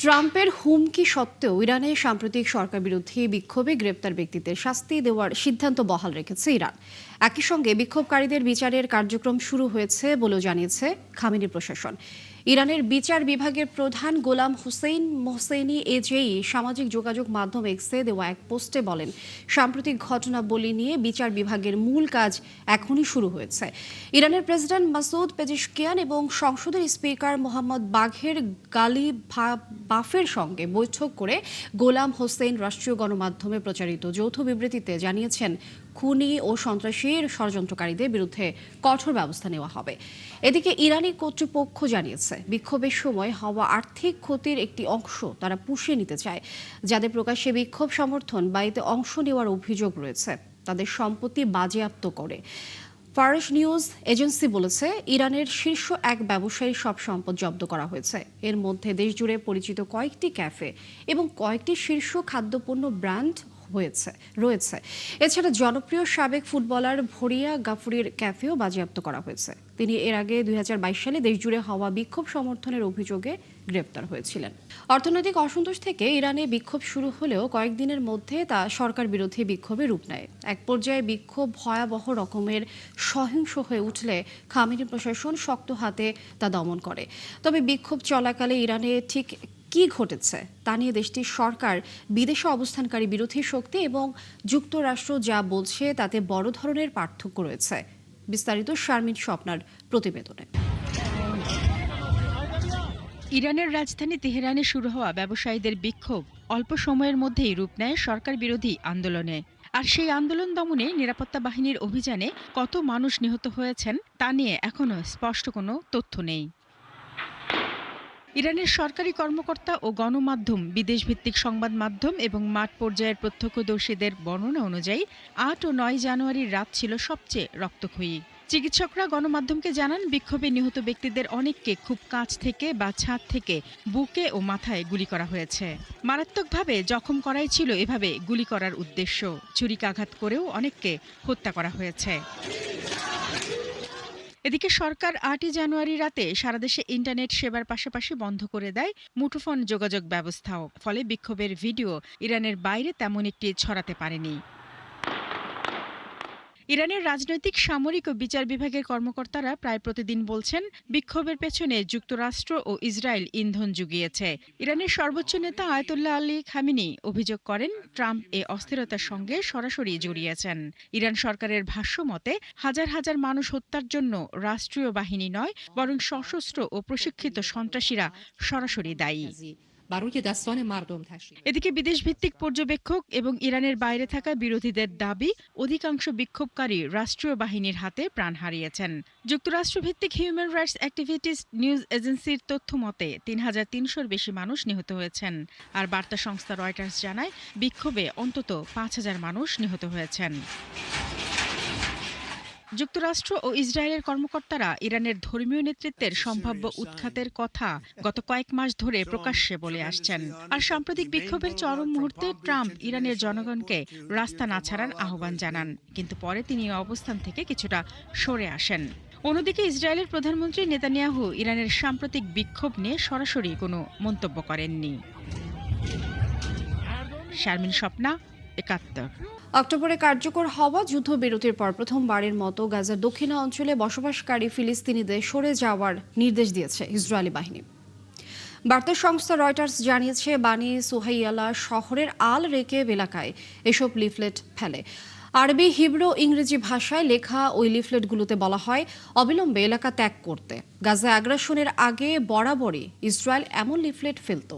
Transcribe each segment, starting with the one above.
ট্রাম্পের হুমকি সত্ত্বেও ইরানে সাম্প্রতিক সরকার বিরোধী বিক্ষোভে গ্রেপ্তার ব্যক্তিদের শাস্তি দেওয়ার সিদ্ধান্ত বহাল রেখেছে ইরান। একই সঙ্গে বিক্ষোভকারীদের বিচারের কার্যক্রম শুরু হয়েছে বলেও জানিয়েছে খামেনি প্রশাসন। ইরানের বিচার বিভাগের প্রধান গোলাম হুসেইন মোহসেনি এজেই সামাজিক যোগাযোগ মাধ্যম এক্সে দেওয়া এক পোস্টে বলেন, সাম্প্রতিক ঘটনাবলী নিয়ে বিচার বিভাগের মূল কাজ এখনই শুরু হয়েছে। ইরানের প্রেসিডেন্ট মাসুদ পেজিশকিয়ান এবং সংসদের স্পিকার মোহাম্মদ বাঘের গালিবাফের সঙ্গে বৈঠক করে গোলাম হোসেন রাষ্ট্রীয় গণমাধ্যমে প্রচারিত যৌথ বিবৃতিতে জানিয়েছেন, খুনি ও সন্ত্রাসীর ষড়যন্ত্রকারীদের বিরুদ্ধে কঠোর ব্যবস্থা নেওয়া হবে। এদিকে ইরানি কর্তৃপক্ষ জানিয়েছে, বিক্ষোভের সময় হওয়া আর্থিক ক্ষতির একটি অংশ তারা পুষিয়ে নিতে চায়। যাদের প্রকাশ্যে বিক্ষোভ সমর্থন বা এতে অংশ নেওয়ার অভিযোগ রয়েছে তাদের সম্পত্তি বাজেয়াপ্ত করে। ফার্স নিউজ এজেন্সি বলেছে, ইরানের শীর্ষ এক ব্যবসায়ীর সব সম্পদ জব্দ করা হয়েছে। এর মধ্যে দেশজুড়ে পরিচিত কয়েকটি ক্যাফে এবং কয়েকটি শীর্ষ খাদ্যপণ্য ব্র্যান্ড রয়েছে। এছাড়া জনপ্রিয় সাবেক ফুটবলার ভরিয়া গাফুরির ক্যাফেও বাজেয়াপ্ত করা হয়েছে। তিনি এর আগে 2022 সালে দেশজুড়ে হওয়া বিক্ষোভ সমর্থনের অভিযোগে গ্রেপ্তার হয়েছিলেন। অর্থনৈতিক অসন্তোষ থেকে ইরানে বিক্ষোভ শুরু হলেও কয়েকদিনের মধ্যে তা সরকার বিরোধী বিক্ষোভে রূপ নেয়। এক পর্যায়ে বিক্ষোভ ভয়াবহ রকমের সহিংস হয়ে উঠলে খামেনি প্রশাসন শক্ত হাতে তা দমন করে। তবে বিক্ষোভ চলাকালে ইরানে ঠিক কি ঘটেছে তা নিয়ে দেশটির সরকার, বিদেশে অবস্থানকারী বিরোধী শক্তি এবং যুক্তরাষ্ট্র যা বলছে তাতে বড় ধরনের পার্থক্য রয়েছে। বিস্তারিত শারমিন স্বপ্নার প্রতিবেদনে। ইরানের রাজধানী তেহরানে শুরু হওয়া ব্যবসায়ীদের বিক্ষোভ অল্প সময়ের মধ্যেই রূপ নেয় সরকার বিরোধী আন্দোলনে। আর সেই আন্দোলন দমনে নিরাপত্তা বাহিনীর অভিযানে কত মানুষ নিহত হয়েছেন তা নিয়ে এখনও স্পষ্ট কোনো তথ্য নেই। ইরানের সরকারি কর্মকর্তা ও গণমাধ্যম, বিদেশভিত্তিক সংবাদ মাধ্যম এবং মাঠ পর্যায়ের প্রত্যক্ষদর্শীদের বর্ণনা অনুযায়ী ৮ ও ৯ জানুয়ারির রাত ছিল সবচেয়ে রক্তক্ষয়ী। চিকিৎসকরা গণমাধ্যমকে জানান, বিক্ষোভে নিহত ব্যক্তিদের অনেককে খুব কাছ থেকে বা ছাদ থেকে বুকে ও মাথায় গুলি করা হয়েছে। মারাত্মকভাবে জখম করাই ছিল এভাবে গুলি করার উদ্দেশ্য। ছুরিকাঘাত করেও অনেককে হত্যা করা হয়েছে। এদিকে সরকার ৮ই জানুয়ারি রাতে সারা দেশে ইন্টারনেট সেবার পাশাপাশি বন্ধ করে দেয় মুঠোফোন যোগাযোগ ব্যবস্থাও। ফলে বিক্ষোভের ভিডিও ইরানের বাইরে তেমন একটি ছড়াতে পারেনি। ইরানের রাজনৈতিক, সামরিক ও বিচার বিভাগের কর্মকর্তারা প্রায় প্রতিদিন বলছেন, বিক্ষোভের পেছনে যুক্তরাষ্ট্র ও ইসরায়েল ইন্ধন জুগিয়েছে। ইরানের সর্বোচ্চ নেতা আয়াতুল্লাহ আলী খামেনি অভিযোগ করেন, ট্রাম্প এ অস্থিরতার সঙ্গে সরাসরি জড়িয়েছেন। ইরান সরকারের ভাষ্য মতে, হাজার হাজার মানুষ হত্যার জন্য রাষ্ট্রীয় বাহিনী নয়, বরং সশস্ত্র ও প্রশিক্ষিত সন্ত্রাসীরা সরাসরি দায়ী। এদিকে বিদেশভিত্তিক পর্যবেক্ষক এবং ইরানের বাইরে থাকা বিরোধীদের দাবি, অধিকাংশ বিক্ষোভকারী রাষ্ট্রীয় বাহিনীর হাতে প্রাণ হারিয়েছেন। যুক্তরাষ্ট্রভিত্তিক হিউম্যান রাইটস অ্যাক্টিভিস্ট নিউজ এজেন্সির তথ্য মতে ৩,৩০০-র বেশি মানুষ নিহত হয়েছেন। আর বার্তা সংস্থা রয়টার্স জানায়, বিক্ষোভে অন্তত ৫,০০০ মানুষ নিহত হয়েছেন। যুক্তরাষ্ট্র ও ইসরায়েলের কর্মকর্তারা ইরানের ধর্মীয় নেতৃত্বের সম্ভাব্য উৎখাতের কথা গত কয়েক মাস ধরে প্রকাশ্যে বলে আসছেন। আর সাম্প্রতিক বিক্ষোভের চরম মুহূর্তে ট্রাম্প ইরানের জনগণকে রাস্তা না ছাড়ার আহ্বান জানান, কিন্তু পরে তিনি অবস্থান থেকে কিছুটা সরে আসেন। অন্যদিকে ইসরায়েলের প্রধানমন্ত্রী নেতানিয়াহু ইরানের সাম্প্রতিক বিক্ষোভ নিয়ে সরাসরি কোনো মন্তব্য করেননি। শারমিন স্বপ্না, ৭১। অক্টোবরে কার্যকর হওয়া যুদ্ধবিরতির পর প্রথমবারের মতো গাজার দক্ষিণাঞ্চলে বসবাসকারী ফিলিস্তিনিদের সরে যাওয়ার নির্দেশ দিয়েছে ইসরায়েলি বাহিনী। বার্তা সংস্থা রয়টার্স জানিয়েছে, বানি সুহাইয়ালা শহরের আল রেকেব এলাকায় এসব লিফলেট ফেলে। আরবি, হিব্রু, ইংরেজি ভাষায় লেখা ওই লিফলেটগুলোতে বলা হয়, অবিলম্বে এলাকা ত্যাগ করতে। গাজা আগ্রাসনের আগে বরাবরই ইসরায়েল এমন লিফলেট ফেলত।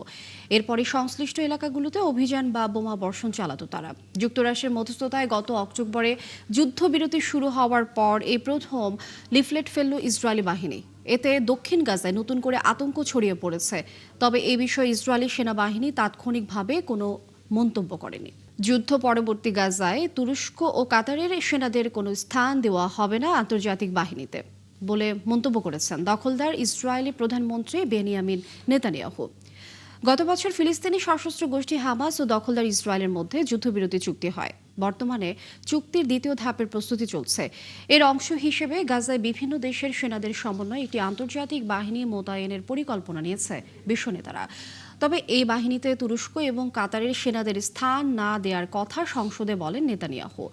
এরপরই সংশ্লিষ্ট এলাকাগুলোতে অভিযান বা বোমা বর্ষণ চালাতো তারা। যুক্তরাষ্ট্রের মধ্যস্থতায় গত অক্টোবরে যুদ্ধবিরতি শুরু হওয়ার পর এই প্রথম লিফলেট ফেলল ইসরায়েলি বাহিনী। এতে দক্ষিণ গাজায় নতুন করে আতঙ্ক ছড়িয়ে পড়েছে। তবে এ বিষয়ে ইসরায়েলি সেনাবাহিনী তাৎক্ষণিকভাবে কোনো মন্তব্য করেনি। যুদ্ধ পরবর্তী গাজায় তুরস্ক ও কাতারের সেনাদের কোনো স্থান দেওয়া হবে না আন্তর্জাতিক বাহিনীতে বলে মন্তব্য করেছেন দখলদার ইসরায়েলি প্রধানমন্ত্রী বেনিয়ামিন নেতানিয়াহু। গত বছর ফিলিস্তিনি সশস্ত্র গোষ্ঠী হামাস ও দখলদার ইসরায়েলের মধ্যে যুদ্ধবিরতি চুক্তি হয়। বর্তমানে চুক্তির দ্বিতীয় ধাপের প্রস্তুতি চলছে। এর অংশ হিসেবে গাজায় বিভিন্ন দেশের সেনাদের সমন্বয়ে একটি আন্তর্জাতিক বাহিনী মোতায়েনের পরিকল্পনা নিয়েছে বিশ্ব নেতারা। তবে এই বাহিনীতে তুরস্ক এবং কাতারের সেনাদের স্থান না দেওয়ার কথা সংসদে বলেন নেতানিয়াহু।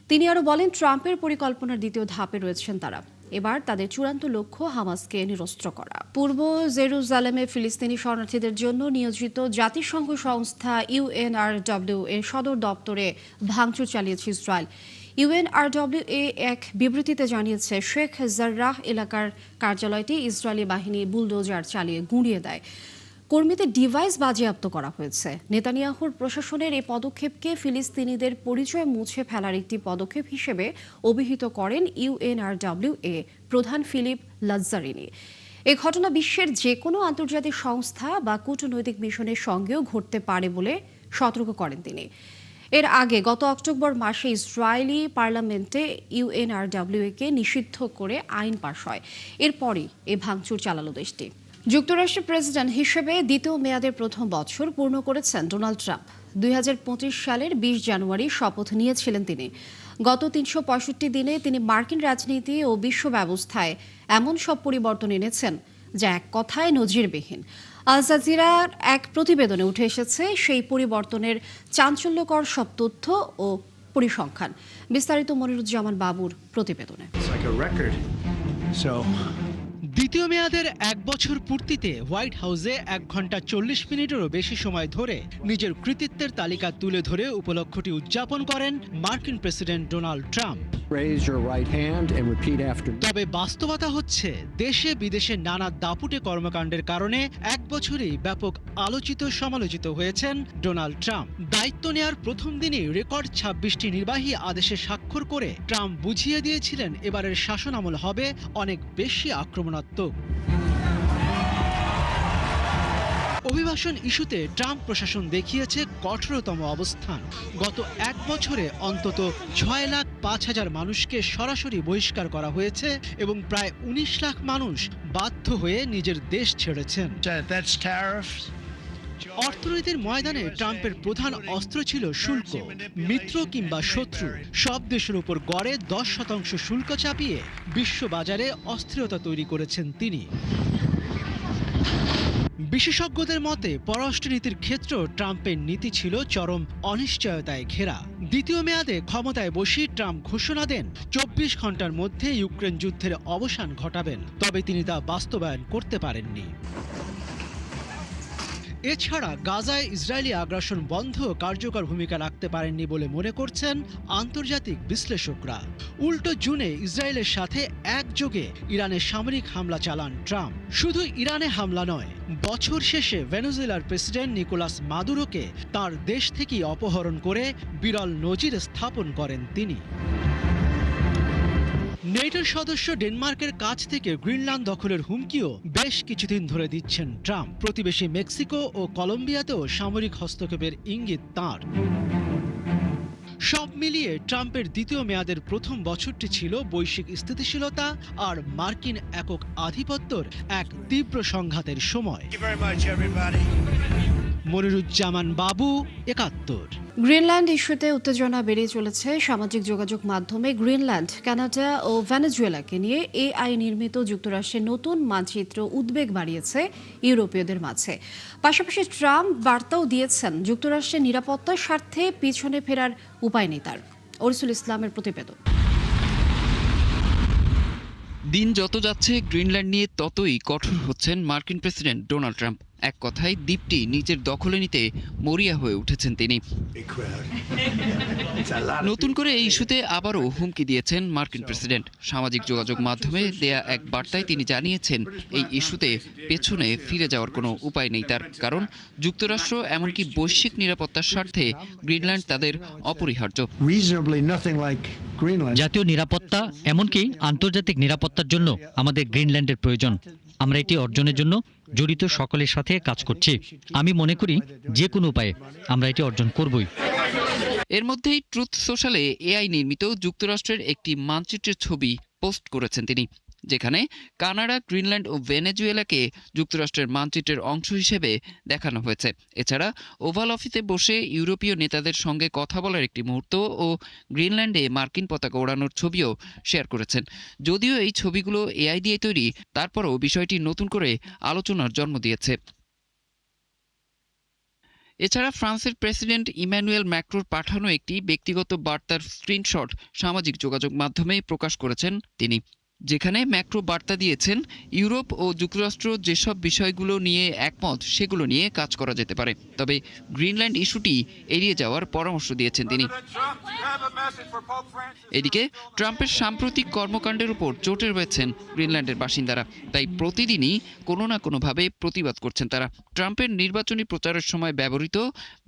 তিনি আরও বলেন, ট্রাম্পের পরিকল্পনার দ্বিতীয় ধাপে রয়েছেন তারা। এবার তাদের চূড়ান্ত লক্ষ্য হামাসকে নিরস্ত্র করা। পূর্ব জেরুজালেমে ফিলিস্তিনি শরণার্থীদের জন্য নিয়োজিত জাতিসংঘ সংস্থা ইউএনআরডব্লিউ এর সদর দপ্তরে ভাঙচুর চালিয়েছে ইসরায়েল। ইউএনআরডব্লিউ এক বিবৃতিতে জানিয়েছে, শেখ জাররাহ এলাকার কার্যালয়টি ইসরায়েলি বাহিনী বুলডোজার চালিয়ে গুঁড়িয়ে দেয়। কর্মীদের ডিভাইস বাজেয়াপ্ত করা হয়েছে। নেতানিয়াহুর প্রশাসনের এই পদক্ষেপকে ফিলিস্তিনিদের পরিচয় মুছে ফেলার একটি পদক্ষেপ হিসেবে অভিহিত করেন ইউএনআরডব্লিউ প্রধান ফিলিপ লাজ্জারিনি। এই ঘটনা বিশ্বের যে কোনো আন্তর্জাতিক সংস্থা বা কূটনৈতিক মিশনের সঙ্গেও ঘটতে পারে বলে সতর্ক করেন তিনি। এর আগে গত অক্টোবর মাসে ইসরায়েলি পার্লামেন্টে ইউএনআরডব্লিউ-কে নিষিদ্ধ করে আইন পাশ হয়। এরপরই এ ভাঙচুর চালালো দেশটি। যুক্তরাষ্ট্রের প্রেসিডেন্ট হিসেবে দ্বিতীয় মেয়াদের প্রথম বছর পূর্ণ করেছেন ডোনাল্ড ট্রাম্প। 2025 সালের 20 জানুয়ারি শপথ নিয়েছিলেন তিনি। গত 365 দিনে তিনি মার্কিন রাজনীতি ও বিশ্ব ব্যবস্থায় এমন সব পরিবর্তন এনেছেন যা এক কথায় নজিরবিহীন। আল জাজিরার এক প্রতিবেদনে উঠে এসেছে সেই পরিবর্তনের চাঞ্চল্যকর সব তথ্য ও পরিসংখ্যান। বিস্তারিত মনিরুজ্জামান বাবুর প্রতিবেদনে। দ্বিতীয় মেয়াদের 1 বছর পূর্তিতে হোয়াইট হাউসে 1 ঘন্টা 40 মিনিটেরও বেশি সময় ধরে নিজের কৃতিত্বের তালিকা তুলে ধরে উপলক্ষটি উদযাপন করেন মার্কিন প্রেসিডেন্ট ডোনাল্ড ট্রাম্প। তবে বাস্তবতা হচ্ছে, দেশে বিদেশে নানা দাপুটে কর্মকাণ্ডের কারণে 1 বছরেই ব্যাপক আলোচিত সমালোচিত হয়েছেন ডোনাল্ড ট্রাম্প। দায়িত্ব নেয়ার প্রথম দিনই রেকর্ড 26টি নির্বাহী আদেশে স্বাক্ষর করে ট্রাম্প বুঝিয়ে দিয়েছিলেন এবারের শাসনামল হবে অনেক বেশি আক্রমণাত্মক। অভিবাসন ইস্যুতে ট্রাম্প প্রশাসন দেখিয়েছে কঠোরতম অবস্থান। গত 1 বছরে অন্তত 6,05,000 মানুষকে সরাসরি বহিষ্কার করা হয়েছে এবং প্রায় 19 লাখ মানুষ বাধ্য হয়ে নিজের দেশ ছেড়েছেন। অর্থনীতির ময়দানে ট্রাম্পের প্রধান অস্ত্র ছিল শুল্ক। মিত্র কিংবা শত্রু, সব দেশের উপর গড়ে 10% শুল্ক চাপিয়ে বিশ্ববাজারে অস্থিরতা তৈরি করেছেন তিনি। বিশেষজ্ঞদের মতে, পররাষ্ট্রনীতির ক্ষেত্রেও ট্রাম্পের নীতি ছিল চরম অনিশ্চয়তায় ঘেরা। দ্বিতীয় মেয়াদে ক্ষমতায় বসে ট্রাম্প ঘোষণা দেন 24 ঘন্টার মধ্যে ইউক্রেন যুদ্ধের অবসান ঘটাবেন, তবে তিনি তা বাস্তবায়ন করতে পারেননি। এছাড়া গাজায় ইসরায়েলি আগ্রাসন বন্ধ কার্যকর ভূমিকা রাখতে পারেননি বলে মনে করছেন আন্তর্জাতিক বিশ্লেষকরা। উল্টো জুনে ইসরায়েলের সাথে একযোগে ইরানে সামরিক হামলা চালান ট্রাম্প। শুধু ইরানে হামলা নয়, বছর শেষে ভেনেজুয়েলার প্রেসিডেন্ট নিকোলাস মাদুরোকে তার দেশ থেকেই অপহরণ করে বিরল নজির স্থাপন করেন তিনি। নেটোর সদস্য ডেনমার্কের কাছ থেকে গ্রিনল্যান্ড দখলের হুমকিও বেশ কিছুদিন ধরে দিচ্ছেন ট্রাম্প। প্রতিবেশী মেক্সিকো ও কলম্বিয়াতেও সামরিক হস্তক্ষেপের ইঙ্গিত তাঁর। সব মিলিয়ে ট্রাম্পের দ্বিতীয় মেয়াদের প্রথম বছরটি ছিল বৈশ্বিক স্থিতিশীলতা আর মার্কিন একক আধিপত্যের এক তীব্র সংঘাতের সময়। মনিরুজ্জামান বাবু, 71। গ্রিনল্যান্ড ইস্যুতে উত্তেজনা বেড়ে চলেছে। সামাজিক যোগাযোগ মাধ্যমে গ্রিনল্যান্ড, কানাডা ও ভেনেজুয়েলাকে নিয়ে এআই নির্মিত যুক্তরাষ্ট্রের নতুন মানচিত্র উদ্বেগ বাড়িয়েছে ইউরোপীয়দের মাঝে। পাশাপাশি ট্রাম্প বার্তাও দিয়েছেন, যুক্তরাষ্ট্রের নিরাপত্তার স্বার্থে পিছনে ফেরার উপায় নেই তার। অরিসুল ইসলামের প্রতিবেদন। দিন যত যাচ্ছে গ্রিনল্যান্ড নিয়ে ততই কঠোর হচ্ছেন মার্কিন প্রেসিডেন্ট ডোনাল্ড ট্রাম্প। এক কথায় দ্বীপটি নিজের দখলে নিতে মরিয়া হয়ে উঠেছেন তিনি। নতুন করে এই ইস্যুতে আবারও হুমকি দিয়েছেন মার্কিন প্রেসিডেন্ট। সামাজিক যোগাযোগ মাধ্যমে দেয়া এক বার্তায় তিনি জানিয়েছেন, এই ইস্যুতে পেছনে ফিরে যাওয়ার কোনো উপায় নেই তার, কারণ যুক্তরাষ্ট্র এমনকি বৈশ্বিক নিরাপত্তার স্বার্থে গ্রিনল্যান্ড তাদের অপরিহার্য। জাতীয় নিরাপত্তা এমনকি আন্তর্জাতিক নিরাপত্তার জন্য আমাদের গ্রিনল্যান্ডের প্রয়োজন। আমরা এটি অর্জনের জন্য জড়িত সকলের সাথে কাজ করছি। আমি মনে করি যে কোনো উপায়ে আমরা এটি অর্জন করবই। এর মধ্যেই ট্রুথ সোশ্যালে এআই নির্মিত যুক্তরাষ্ট্রের একটি মানচিত্রের ছবি পোস্ট করেছেন তিনি, যেখানে কানাডা, গ্রিনল্যান্ড ও ভেনেজুয়েলাকে যুক্তরাষ্ট্রের মানচিত্রের অংশ হিসেবে দেখানো হয়েছে। এছাড়া ওভাল অফিসে বসে ইউরোপীয় নেতাদের সঙ্গে কথা বলার একটি মুহূর্ত ও গ্রিনল্যান্ডে মার্কিন পতাকা ওড়ানোর ছবিও শেয়ার করেছেন। যদিও এই ছবিগুলো এআই দিয়ে তৈরি, তারপরও বিষয়টি নতুন করে আলোচনার জন্ম দিয়েছে। এছাড়া ফ্রান্সের প্রেসিডেন্ট ইম্যানুয়েল ম্যাক্রোর পাঠানো একটি ব্যক্তিগত বার্তার স্ক্রিনশট সামাজিক যোগাযোগ মাধ্যমে প্রকাশ করেছেন তিনি, যেখানে ম্যাক্রো বার্তা দিয়েছেন ইউরোপ ও যুক্তরাষ্ট্র যেসব বিষয়গুলো নিয়ে একমত সেগুলো নিয়ে কাজ করা যেতে পারে, তবে গ্রিনল্যান্ড ইস্যুটি এড়িয়ে যাওয়ার পরামর্শ দিয়েছেন তিনি। এদিকে ট্রাম্পের সাম্প্রতিক কর্মকাণ্ডের উপর চটে রয়েছেন গ্রিনল্যান্ডের বাসিন্দারা, তাই প্রতিদিনই কোনো না কোনোভাবে প্রতিবাদ করছেন তারা। ট্রাম্পের নির্বাচনী প্রচারের সময় ব্যবহৃত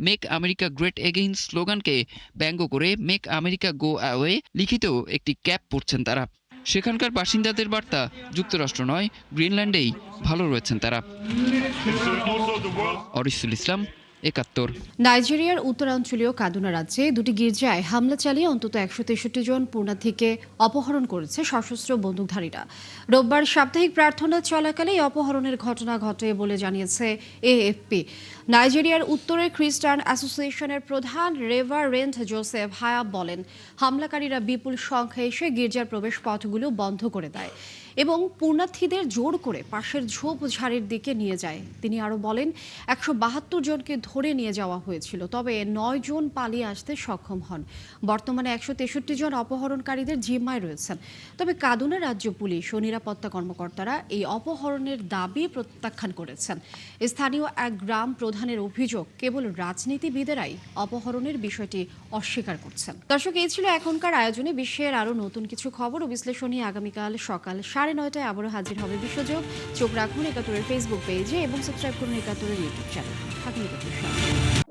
মেক আমেরিকা গ্রেট এগেইন স্লোগানকে ব্যঙ্গ করে মেক আমেরিকা গো অ্যাওয়ে লিখিত একটি ক্যাপ পরছেন তারা। সেখানকার বাসিন্দাদের বার্তা, যুক্তরাষ্ট্র নয় গ্রিনল্যান্ডেই ভালো রয়েছেন তারা। অরিসুল ইসলাম, ৭১। নাইজেরিয়ার উত্তরাঞ্চলীয় কাদুনা রাজ্যে দুটি গির্জায় হামলা চালিয়ে অন্তত ১৬৩ জন পুণ্যার্থীকে অপহরণ করেছে সশস্ত্র বন্দুকধারীরা। রোববার সাপ্তাহিক প্রার্থনা চলাকালে এই অপহরণের ঘটনা ঘটে বলে জানিয়েছে এএফপি। নাইজেরিয়ার উত্তরের খ্রিস্টান অ্যাসোসিয়েশনের প্রধান রেভারেন্ড জোসেফ হায়াব বলেন, হামলাকারীরা বিপুল সংখ্যায় এসে গির্জার প্রবেশ পথগুলো বন্ধ করে দেয় এবং পুণ্যার্থীদের জোর করে পাশের ঝোপঝাড়ের দিকে নিয়ে যায়। তিনি আরও বলেন, ১৭২ জনকে ধরে নিয়ে যাওয়া হয়েছিল, তবে ৯ জন পালিয়ে আসতে সক্ষম হন। বর্তমানে ১৬৩ জন অপহরণকারীদের জিম্মায় রয়েছেন। তবে কাদুনা রাজ্য পুলিশ ও নিরাপত্তা কর্মকর্তারা এই অপহরণের দাবি প্রত্যাখ্যান করেছেন। স্থানীয় এক গ্রাম প্রধানের অভিযোগ, কেবল রাজনীতিবিদেরাই অপহরণের বিষয়টি অস্বীকার করছেন। দর্শক, এই ছিল এখনকার আয়োজনে। বিশ্বের আরও নতুন কিছু খবর ও বিশ্লেষণী আগামীকাল সকাল ৯:৩০ আবারও হাজির হবে বিশ্বযোগ। চোখ রাখুন ৭১-এর ফেসবুক পেজে এবং সাবস্ক্রাইব করুন ৭১-এর ইউটিউব চ্যানেল। থাকুন ৭১-এর সাথে।